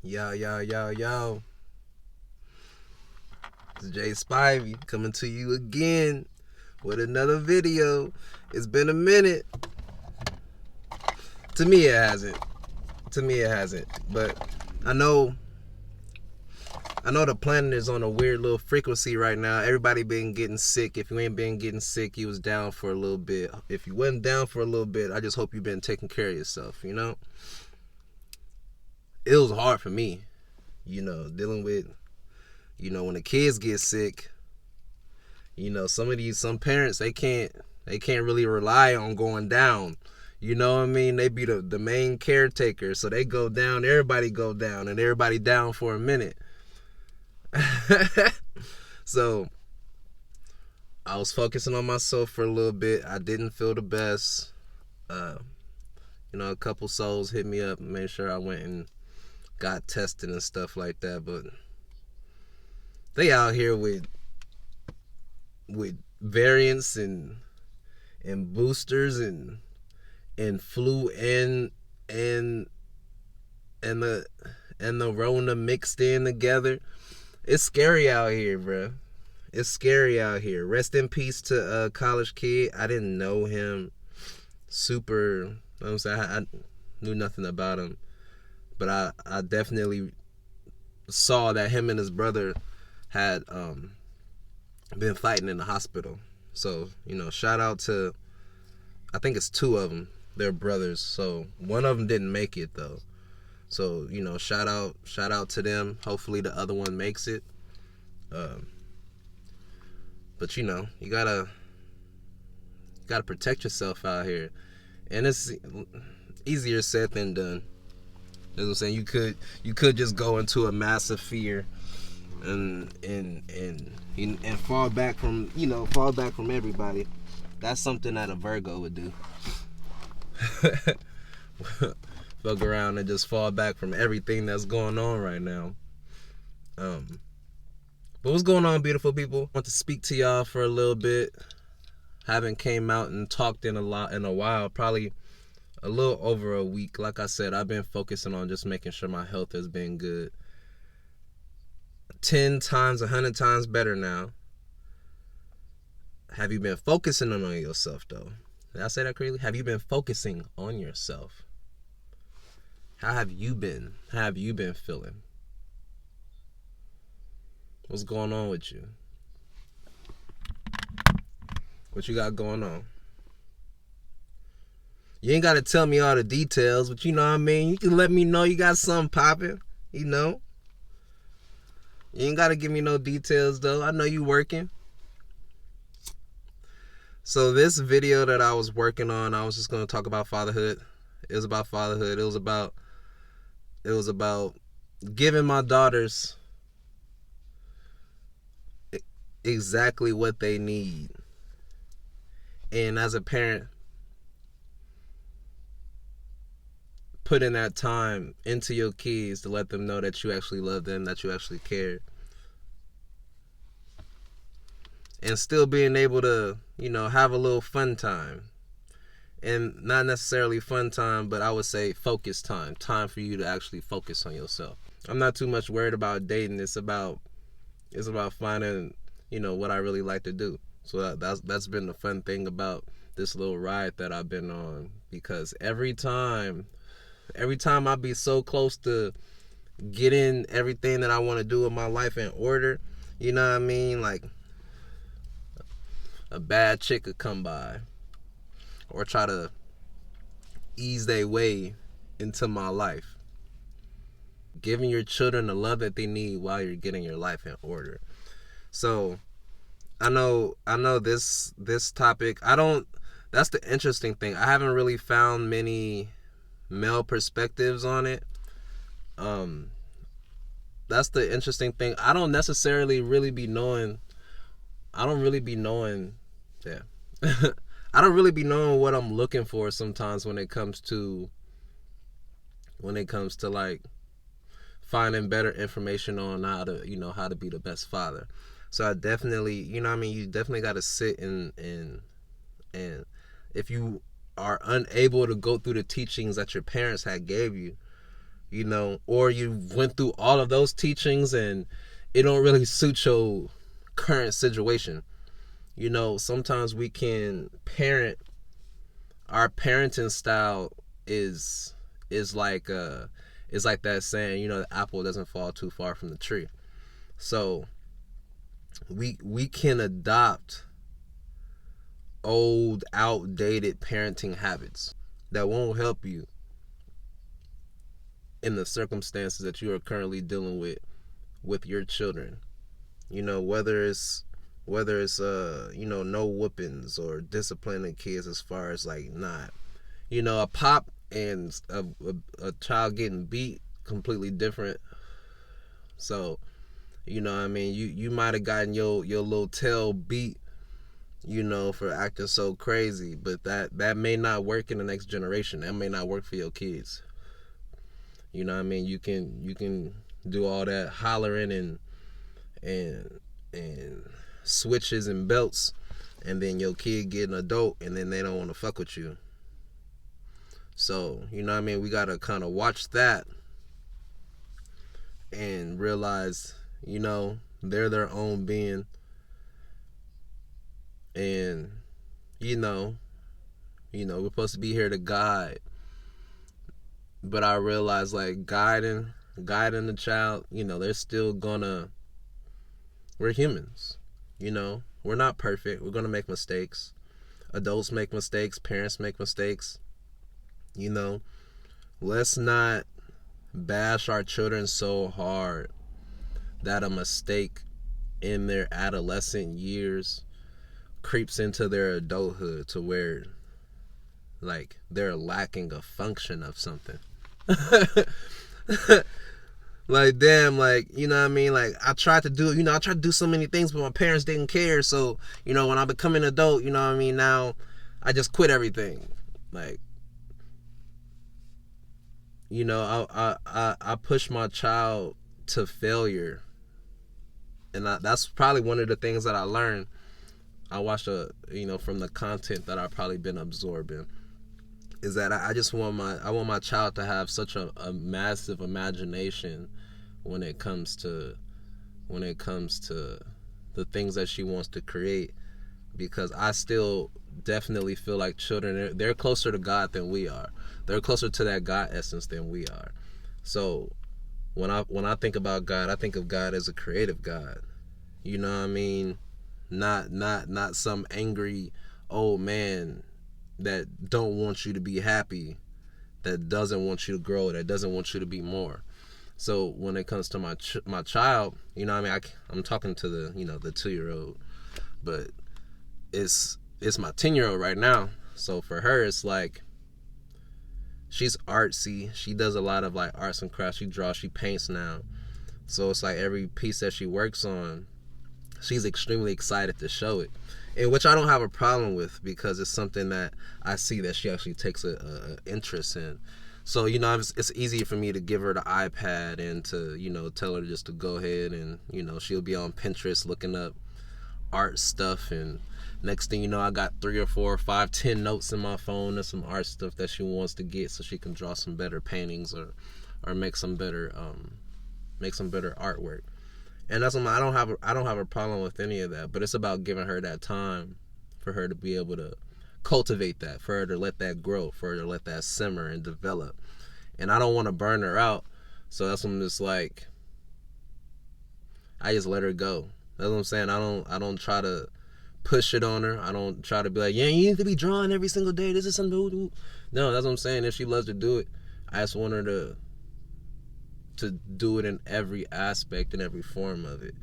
Yo. It's Jay Spivey coming to you again with another video. It's been a minute. To me, it hasn't. But I know the planet is on a weird little frequency right now. Everybody been getting sick. If you ain't been getting sick, you was down for a little bit. If you wasn't down for a little bit, I just hope you've been taking care of yourself, you know? It was hard for me, dealing with, when the kids get sick, some parents, they can't really rely on going down. You know what I mean? They be the main caretaker, so they go down, everybody go down, and everybody down for a minute. So I was focusing on myself for a little bit. I didn't feel the best. A couple souls hit me up and made sure I went and got tested and stuff like that, but they out here with variants and boosters and flu and the Rona mixed in together. It's scary out here, bro. It's scary out here. Rest in peace to a college kid. I didn't know him super. You know what I'm saying? I knew nothing about him, but I definitely saw that him and his brother had been fighting in the hospital. So, shout out to, I think it's two of them. They're brothers. So one of them didn't make it though. So, shout out to them. Hopefully the other one makes it. But you gotta protect yourself out here. And it's easier said than done. You know what I'm saying? You could just go into a massive fear and fall back from everybody. That's something that a Virgo would do. Fuck around and just fall back from everything that's going on right now. But what's going on, beautiful people? I want to speak to y'all for a little bit. Haven't came out and talked in a while, probably a little over a week. Like I said, I've been focusing on just making sure my health has been good. 10 times, 100 times better now. Have you been focusing on yourself, though? Did I say that correctly? Have you been focusing on yourself? How have you been? How have you been feeling? What's going on with you? What you got going on? You ain't got to tell me all the details, but you know what I mean? You can let me know you got something popping, You ain't got to give me no details, though. I know you working. So this video that I was working on, I was just going to talk about fatherhood. It was about fatherhood. It was about giving my daughters exactly what they need. And as a parent, putting that time into your kids to let them know that you actually love them, that you actually care. And still being able to, have a little fun time. And not necessarily fun time, but I would say focus time. Time for you to actually focus on yourself. I'm not too much worried about dating. It's about finding, what I really like to do. So that's been the fun thing about this little ride that I've been on. Because every time I be so close to getting everything that I want to do in my life in order, you know what I mean? Like, a bad chick could come by or try to ease their way into my life. Giving your children the love that they need while you're getting your life in order. So I know this topic, that's the interesting thing. I haven't really found many male perspectives on it. That's the interesting thing. I don't really be knowing what I'm looking for sometimes when it comes to like finding better information on how to be the best father. So I definitely, you definitely got to sit and if you are unable to go through the teachings that your parents had gave you, or you went through all of those teachings and it don't really suit your current situation. Sometimes we can parent. Our parenting style is like that saying, the apple doesn't fall too far from the tree. So we can adopt old, outdated parenting habits that won't help you in the circumstances that you are currently dealing with your children. Whether it's no whoopings or disciplining kids, as far as like not, a pop and a child getting beat, completely different. So you might have gotten your little tail beat, for acting so crazy, but that may not work in the next generation. That may not work for your kids. You can do all that hollering and switches and belts, and then your kid get an adult and then they don't want to fuck with you. So we gotta kind of watch that and realize they're their own being, and we're supposed to be here to guide. But I realize, like, guiding the child, they're still gonna, we're humans, we're not perfect. We're gonna make mistakes. Adults make mistakes, parents make mistakes. Let's not bash our children so hard that a mistake in their adolescent years creeps into their adulthood to where, like, they're lacking a function of something. Like, damn, like, like, I tried to do so many things, but my parents didn't care. So, when I become an adult, now I just quit everything. Like, I push my child to failure. And that's probably one of the things that I learned. I watched from the content that I've probably been absorbing, is that I just want my child to have such a massive imagination when it comes to the things that she wants to create, because I still definitely feel like children, they're closer to God than we are. They're closer to that God essence than we are. So when I think about God, I think of God as a creative God. Not some angry old man that don't want you to be happy, that doesn't want you to grow, that doesn't want you to be more. So when it comes to my child, I'm talking to the the 2-year-old, but it's my 10-year-old right now. So for her, it's like, she's artsy. She does a lot of like arts and crafts. She draws, she paints now. So it's like every piece that she works on, she's extremely excited to show it, and which I don't have a problem with, because it's something that I see that she actually takes a interest in. So it's easy for me to give her the iPad and to tell her just to go ahead, and she'll be on Pinterest looking up art stuff, and next thing you know, I got 3 or 4 or 5, 10 notes in my phone of some art stuff that she wants to get, so she can draw some better paintings or make some better artwork. And that's what I don't have a problem with any of that, but it's about giving her that time for her to be able to cultivate that, for her to let that grow, for her to let that simmer and develop. And I don't want to burn her out, so that's when I'm just like, I just let her go. That's what I'm saying. I don't try to push it on her. I don't try to be like, yeah, you need to be drawing every single day. This is something. No, that's what I'm saying. If she loves to do it, I just want her to do it in every aspect and every form of it.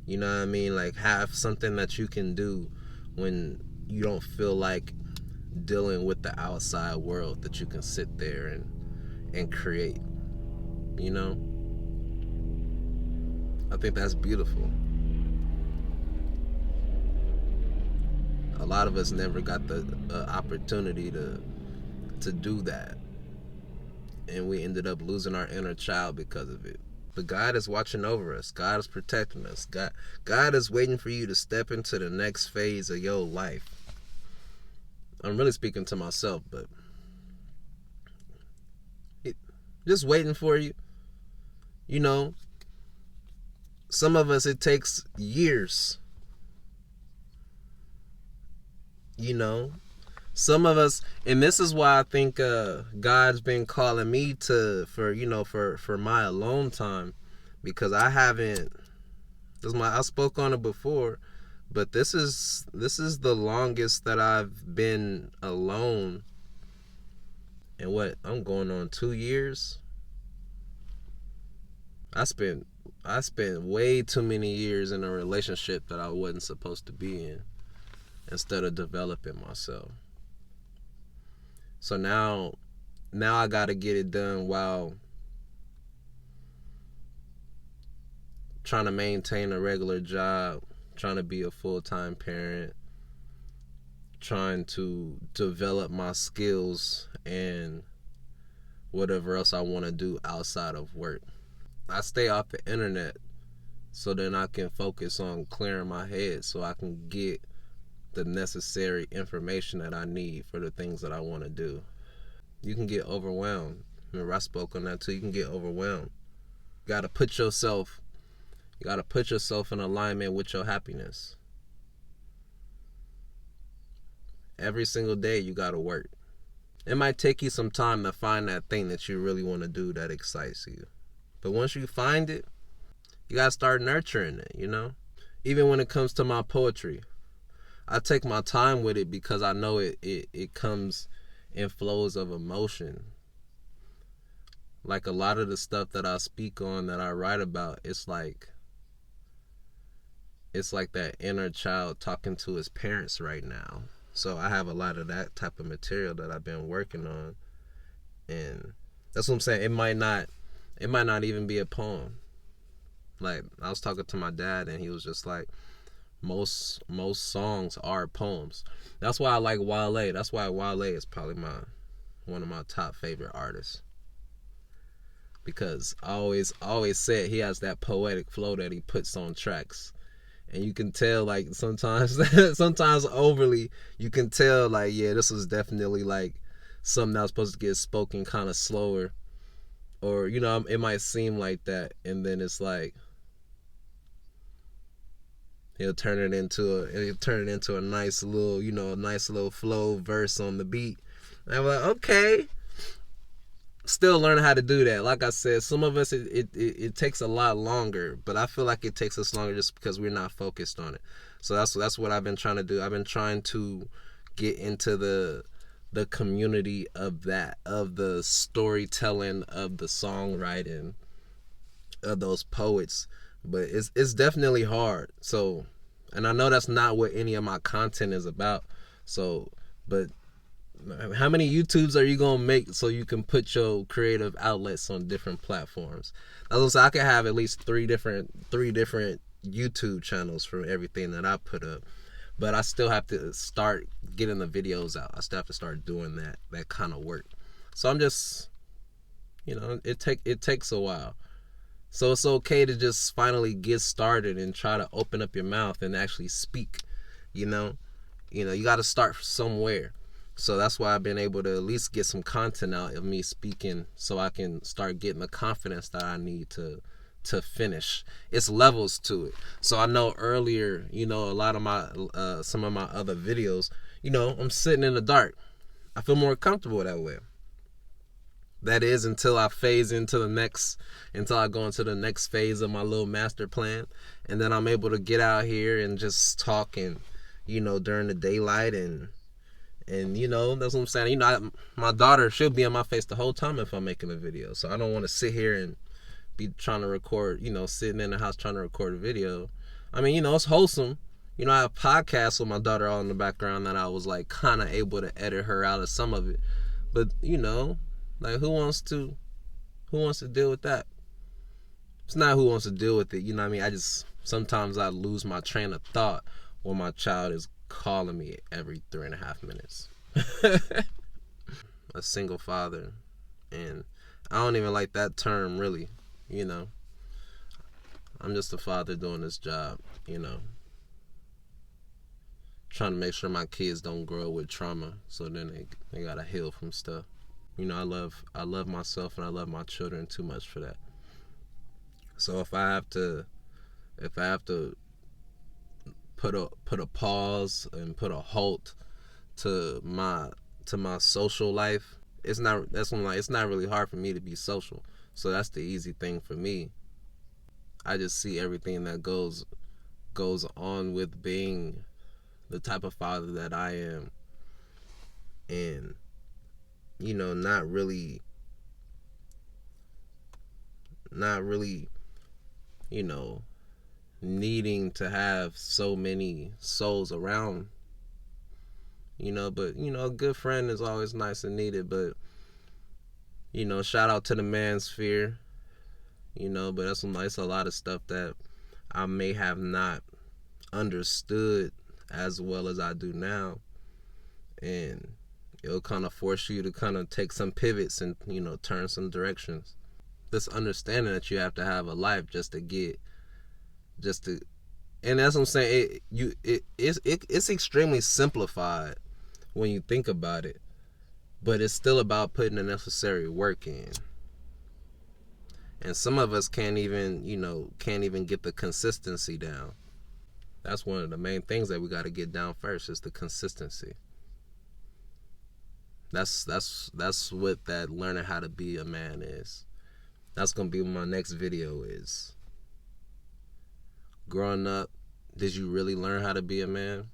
You know what I mean? Like, have something that you can do when you don't feel like dealing with the outside world, that you can sit there and create. I think that's beautiful. A lot of us never got the opportunity to do that, and we ended up losing our inner child because of it. But God is watching over us. God is protecting us. God is waiting for you to step into the next phase of your life. I'm really speaking to myself, but just waiting for you. You know, some of us, it takes years. You know, some of us, and this is why I think God's been calling me to, for my alone time, because I haven't. I spoke on it before, but this is the longest that I've been alone. And what, I'm going on 2 years. I spent way too many years in a relationship that I wasn't supposed to be in, instead of developing myself. So now I got to get it done while trying to maintain a regular job, trying to be a full-time parent, trying to develop my skills and whatever else I want to do outside of work. I stay off the internet so then I can focus on clearing my head so I can get the necessary information that I need for the things that I want to do. You can get overwhelmed. Remember, I spoke on that too. You can get overwhelmed. You gotta put yourself in alignment with your happiness. Every single day you gotta work. It might take you some time to find that thing that you really want to do that excites you. But once you find it, you gotta start nurturing it, Even when it comes to my poetry, I take my time with it because I know it comes in flows of emotion. Like a lot of the stuff that I speak on, that I write about, it's like that inner child talking to his parents right now. So I have a lot of that type of material that I've been working on, and that's what I'm saying. It might not even be a poem. Like, I was talking to my dad, and he was just like, most songs are poems. That's why I like Wale. That's why Wale is probably one of my top favorite artists, because I always said he has that poetic flow that he puts on tracks. And you can tell, like, sometimes overly, you can tell, like, yeah, this was definitely like something that was supposed to get spoken kind of slower, or it might seem like that, and then it's like he'll turn it into a nice little flow verse on the beat. And I'm like, okay, still learning how to do that. Like I said, some of us, it takes a lot longer, but I feel like it takes us longer just because we're not focused on it. So that's what I've been trying to do. I've been trying to get into the community of the storytelling, of the songwriting, of those poets. But it's definitely hard. So, and I know that's not what any of my content is about. So, but how many YouTubes are you gonna make so you can put your creative outlets on different platforms? I could have at least three different YouTube channels for everything that I put up, but I still have to start getting the videos out. I still have to start doing that kind of work. So I'm just, it takes a while. So it's okay to just finally get started and try to open up your mouth and actually speak. You got to start somewhere. So that's why I've been able to at least get some content out of me speaking, so I can start getting the confidence that I need to finish. It's levels to it. So I know earlier, a lot of my some of my other videos, I'm sitting in the dark. I feel more comfortable that way. That is until I until I go into the next phase of my little master plan, and then I'm able to get out here and just talk, and during the daylight, and that's what I'm saying. My daughter, she'll be on my face the whole time if I'm making a video. So I don't want to sit here and be trying to record, sitting in the house trying to record a video. I mean, it's wholesome. I have podcasts with my daughter all in the background that I was like kind of able to edit her out of some of it. But, like, who wants to deal with that? It's not who wants to deal with it. You know what I mean? Sometimes I lose my train of thought when my child is calling me every 3.5 minutes. A single father, and I don't even like that term, really. I'm just a father doing this job, trying to make sure my kids don't grow with trauma, so then they gotta heal from stuff. I love myself, and I love my children too much for that. So if I have to put a pause and put a halt to my social life, it's not really hard for me to be social. So that's the easy thing for me. I just see everything that goes on with being the type of father that I am, and not really, you know, needing to have so many souls around, but a good friend is always nice and needed. But shout out to the manosphere, but that's a lot of stuff that I may have not understood as well as I do now, and it'll kind of force you to kind of take some pivots and turn some directions. This understanding that you have to have a life just to and that's what I'm saying. It's extremely simplified when you think about it, but it's still about putting the necessary work in. And some of us can't even get the consistency down. That's one of the main things that we got to get down first is the consistency. That's what that learning how to be a man is. That's gonna be what my next video is. Growing up, did you really learn how to be a man?